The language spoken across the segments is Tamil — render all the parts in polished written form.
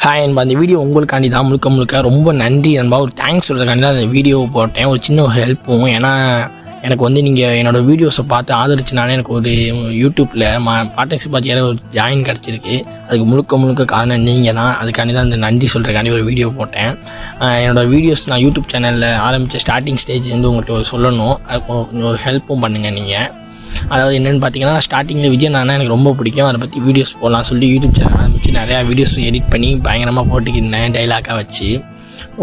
ஹாய் நண்பா, அந்த வீடியோ உங்களுக்காண்டி தான் முழுக்க ரொம்ப நன்றி நண்பா. ஒரு தேங்க்ஸ் சொல்கிறதுக்காண்டி தான் அந்த வீடியோ போட்டேன். ஒரு சின்ன ஹெல்ப்பும், ஏன்னா எனக்கு வந்து நீங்கள் என்னோடய வீடியோஸை பார்த்து ஆதரிச்சினாலே எனக்கு ஒரு யூடியூப்பில் பார்ட்னர்ஷிப் பார்த்து ஒரு ஜாயின் கிடச்சிருக்கு. அதுக்கு முழுக்க காரணம் நீங்கள் தான். அதுக்காண்டி தான் இந்த நன்றி சொல்கிறக்காண்டி ஒரு வீடியோ போட்டேன். என்னோடய வீடியோஸ் நான் யூடியூப் சேனலில் ஆரம்பித்த ஸ்டார்டிங் ஸ்டேஜ் வந்து உங்கள்கிட்ட சொல்லணும். அதுக்கு ஒரு ஹெல்ப்பும் பண்ணுங்கள் நீங்கள். அதாவது என்னென்னு பார்த்தீங்கன்னா, ஸ்டார்டிங்கில் விஜய் அண்ணா எனக்கு ரொம்ப பிடிக்கும். அதை பற்றி வீடியோஸ் போடலாம் சொல்லி யூடியூப் சேனல் ஆரம்பித்து நிறையா வீடியோஸ் எடிட் பண்ணி பயங்கரமாக போட்டுக்கிருந்தேன். டைலாக்காக வச்சு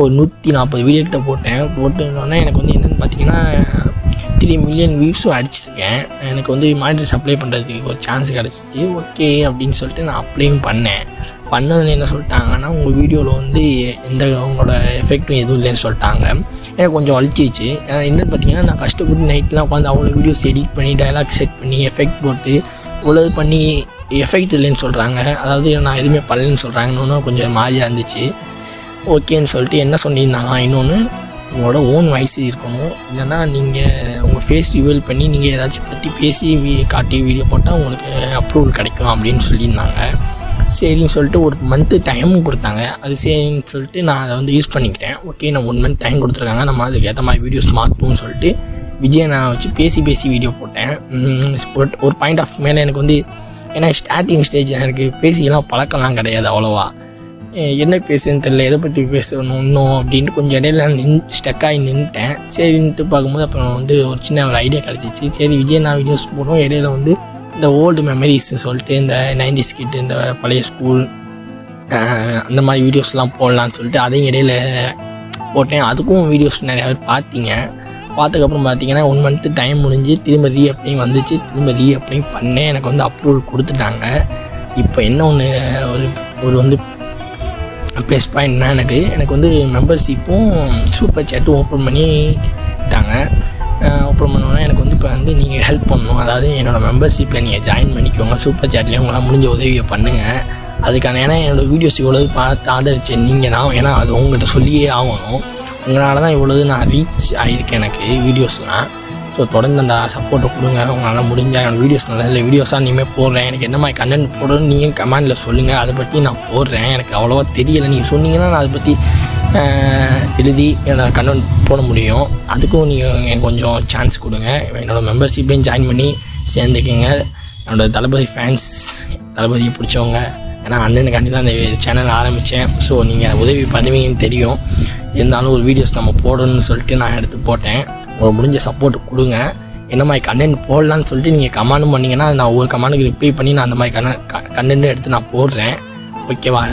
ஒரு 140 வீடியோ கிட்ட போட்டுருந்தோன்னே எனக்கு வந்து என்னென்னு பார்த்தீங்கன்னா 3 மில்லியன் வியூஸும் அடிச்சிருக்கேன். எனக்கு வந்து மானிட்டரி சப்ளை பண்ணுறதுக்கு ஒரு சான்ஸ் கிடச்சிச்சு. ஓகே அப்படின்னு சொல்லிட்டு நான் அப்ளையும் பண்ணதில் என்ன சொல்லிட்டாங்கன்னா, உங்கள் வீடியோவில் வந்து எந்த உங்களோட எஃபெக்டும் எதுவும் இல்லைன்னு சொல்லிட்டாங்க. எனக்கு கொஞ்சம் வலிச்சிச்சு. என்னென்னு பார்த்தீங்கன்னா, நான் கஷ்டப்பட்டு நைட்லாம் உட்காந்து அவ்வளோ வீடியோஸ் எடிட் பண்ணி டைலாக் செட் பண்ணி எஃபெக்ட் போட்டு இவ்வளோ பண்ணி எஃபெக்ட் இல்லைன்னு சொல்கிறாங்க. அதாவது நான் எதுவுமே பண்ணலன்னு சொல்கிறாங்கன்னு கொஞ்சம் மாதிரியாக இருந்துச்சு. ஓகேன்னு சொல்லிட்டு என்ன சொல்லியிருந்தாங்க, இன்னொன்று உங்களோட ஓன் வாய்ஸ் இருக்கணும், இல்லைன்னா நீங்கள் உங்கள் ஃபேஸ் ரிவீல் பண்ணி நீங்கள் ஏதாச்சும் பற்றி பேசி காட்டி வீடியோ போட்டால் உங்களுக்கு அப்ரூவல் கிடைக்கும் அப்படின்னு சொல்லியிருந்தாங்க. சரின்னு சொல்லிட்டு ஒரு மந்த்து டைமும் கொடுத்தாங்க. அது சரின்னு சொல்லிட்டு நான் அதை வந்து யூஸ் பண்ணிக்கிட்டேன். ஓகே, நான் 1 மந்த் டைம் கொடுத்துருக்காங்க, நம்ம அதுக்கு ஏற்ற மாதிரி வீடியோஸ் மாற்றுவோம்னு சொல்லிட்டு விஜய் நான் வச்சு பேசி வீடியோ போட்டேன். ஒரு பாயிண்ட் ஆஃப் மேலே எனக்கு வந்து, ஏன்னா ஸ்டார்டிங் ஸ்டேஜ் எனக்கு பேசிக்கலாம் பழக்கம்லாம் கிடையாது அவ்வளோவா. என்ன பேசுன்னு தெரியல, எதை பற்றி பேசணும் இன்னும் அப்படின்ட்டு கொஞ்சம் இடையில ஸ்டக்காகி நின்றுட்டேன். சரின்ட்டு பார்க்கும்போது அப்புறம் வந்து ஒரு சின்ன ஒரு ஐடியா கிடச்சிச்சு. சரி, விஜய் நான் வீடியோஸ் போடுவோம், இடையில வந்து இந்த ஓல்டு மெமரிஸ் சொல்லிட்டு இந்த 90s கிட்டு இந்த பழைய ஸ்கூல் அந்த மாதிரி வீடியோஸ்லாம் போடலான்னு சொல்லிட்டு அதையும் இடையில போட்டேன். அதுக்கும் வீடியோஸ் நிறையா பேர் பார்த்ததுக்கப்புறம் பார்த்தீங்கன்னா 1 மந்த்து டைம் முடிஞ்சு திரும்ப ரீஅப்ளையும் வந்துச்சு. திரும்ப ரீஅப்ளையும் பண்ணேன். எனக்கு வந்து அப்ரூவல் கொடுத்துட்டாங்க. இப்போ என்ன ஒரு வந்து ப்ளஸ் பாயிண்ட்னா எனக்கு வந்து மெம்பர்ஷிப்பும் சூப்பர் சேட்டும் ஓப்பன் பண்ணிட்டாங்க. ஓப்பன் பண்ணோன்னா எனக்கு வந்து இப்போ வந்து நீங்கள் ஹெல்ப் பண்ணணும். அதாவது என்னோடய மெம்பர்ஷிப்பில் நீங்கள் ஜாயின் பண்ணிக்கோங்க. சூப்பர் சேட்லேயும் உங்களால் முடிஞ்ச உதவியை பண்ணுங்கள். அதுக்கான, ஏன்னா என்னோடய வீடியோஸ் இவ்வளவு பார்த்து ஆதரிச்சு நீங்கள் தான். ஏன்னா அது உங்கள்கிட்ட சொல்லியே ஆகணும். உங்களால் தான் இவ்வளவு நான் ரீச் ஆகியிருக்கேன் எனக்கு வீடியோஸ்லாம். ஸோ தொடர்ந்து அந்த சப்போர்ட்டை கொடுங்க. உங்களால் முடிஞ்சால் என்னோடய வீடியோஸ் நல்ல வீடியோஸாக இனிமேல் போடுறேன். எனக்கு என்ன மாதிரி கண்டென்ட் போடணும்னு நீங்கள் கமெண்டில் சொல்லுங்கள். அதை பற்றி நான் போடுறேன். எனக்கு அவ்வளோவா தெரியலை, நீங்கள் சொன்னீங்கன்னா நான் அதை பற்றி எழுதி என்னோடய கண்டென்ட் போட முடியும். அதுக்கும் நீங்கள் எனக்கு கொஞ்சம் சான்ஸ் கொடுங்க. என்னோடய மெம்பர்ஷிப்பையும் ஜாயின் பண்ணி சேர்ந்துக்குங்க. என்னோடய தளபதி ஃபேன்ஸ், தளபதியை பிடிச்சவங்க, ஏன்னா அண்ணனுக்காண்டி தான் இந்த சேனல் ஆரம்பித்தேன். ஸோ நீங்கள் உதவி பண்ணுவீங்கன்னு தெரியும். இருந்தாலும் ஒரு வீடியோஸ் நம்ம போடணும்னு சொல்லிட்டு நான் எடுத்து போட்டேன். உங்களுக்கு முடிஞ்ச சப்போர்ட் கொடுங்க. என்ன மாதிரி கண்டென்ட் போடலான்னு சொல்லிட்டு நீங்கள் கமெண்டும் பண்ணிங்கன்னா நான் ஒவ்வொரு கமெண்டுக்கு ரிப்ளை பண்ணி நான் அந்த மாதிரி கண்டென்ட் எடுத்து நான் போடுறேன். ஓகேவா?